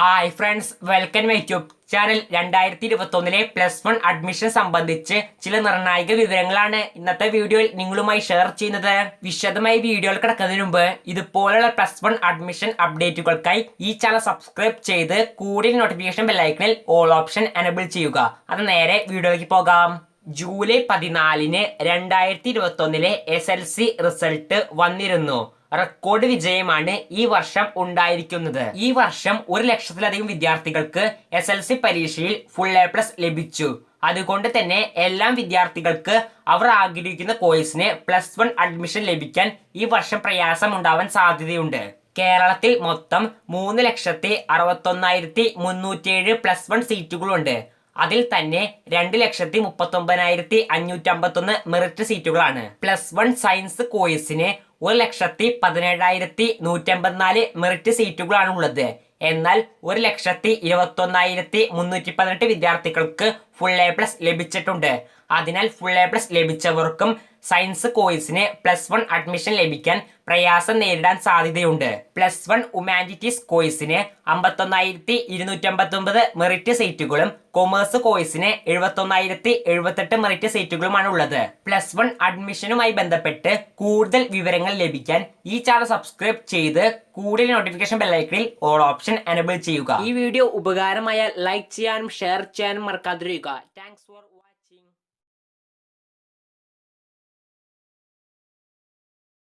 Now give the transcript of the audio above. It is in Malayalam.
Hi friends, welcome my YouTube channel. 2021 +1 admission സംബന്ധിച്ച് ചില നിർണായക വിവരങ്ങളാണ് ഇന്നത്തെ വീഡിയോയിൽ നിങ്ങളുമായി ഷെയർ ചെയ്യുന്നത്. വിശദമായി വീഡിയോയിൽ കിടക്കുന്നതിന് മുമ്പ് ഇതുപോലുള്ള +1 അഡ്മിഷൻ അപ്ഡേറ്റുകൾക്കായി ഈ ചാനൽ സബ്സ്ക്രൈബ് ചെയ്ത് കൂടുതൽ നോട്ടിഫിക്കേഷൻ ബെല്ലൈക്കണിൽ ഓൾ ഓപ്ഷൻ എനേബിൾ ചെയ്യുക. അത് നേരെ വീഡിയോയിലേക്ക് പോകാം. ജൂലൈ 14 2021 SLC റിസൾട്ട് വന്നിരുന്നു. റെക്കോർഡ് വിജയമാണ് ഈ വർഷം ഉണ്ടായിരിക്കുന്നത്. ഈ വർഷം 1 ലക്ഷത്തിലധികം വിദ്യാർത്ഥികൾക്ക് SLC പരീക്ഷയിൽ ഫുൾ A+ ലഭിച്ചു. അതുകൊണ്ട് തന്നെ എല്ലാ വിദ്യാർത്ഥികൾക്ക് അവർ ആഗ്രഹിക്കുന്ന കോഴ്സിന് +1 അഡ്മിഷൻ ലഭിക്കാൻ ഈ വർഷം പ്രയാസം ഉണ്ടാവാൻ സാധ്യതയുണ്ട്. കേരളത്തിൽ മൊത്തം 3,61,307 +1 സീറ്റുകളുണ്ട്. അതിൽ തന്നെ 2,39,551 മെറിറ്റ് സീറ്റുകളാണ്. +1 സയൻസ് കോഴ്സിന് 1,17,154 മെറിറ്റ് സീറ്റുകളാണ് ഉള്ളത്. എന്നാൽ 1,21,318 വിദ്യാർത്ഥികൾക്ക് ഫുൾ A+ ലഭിച്ചിട്ടുണ്ട്. അതിനാൽ ഫുൾ A+ ലഭിച്ചവർക്കും സയൻസ് കോഴ്സിന് +1 അഡ്മിഷൻ ലഭിക്കാൻ പ്രയാസം നേരിടാൻ സാധ്യതയുണ്ട്. +1 ഹ്യൂമാനിറ്റീസ് കോഴ്സിന് 51,259 മെറിറ്റ് സീറ്റുകളും കൊമേഴ്സ് കോഴ്സിന് 71,078 മെറിറ്റ് സീറ്റുകളുമാണ് ഉള്ളത്. +1 അഡ്മിഷനുമായി ബന്ധപ്പെട്ട് കൂടുതൽ വിവരങ്ങൾ ലഭിക്കാൻ ഈ ചാനൽ സബ്സ്ക്രൈബ് ചെയ്ത് കൂടുതൽ നോട്ടിഫിക്കേഷൻ ബെല്ലൈക്കണിൽ ഓൾ ഓപ്ഷൻ എനേബിൾ ചെയ്യുക. ഈ വീഡിയോ ഉപകാരമായാൽ ലൈക്ക് ചെയ്യാനും ഷെയർ ചെയ്യാനും മറക്കാതിരിക്കുക. Thanks for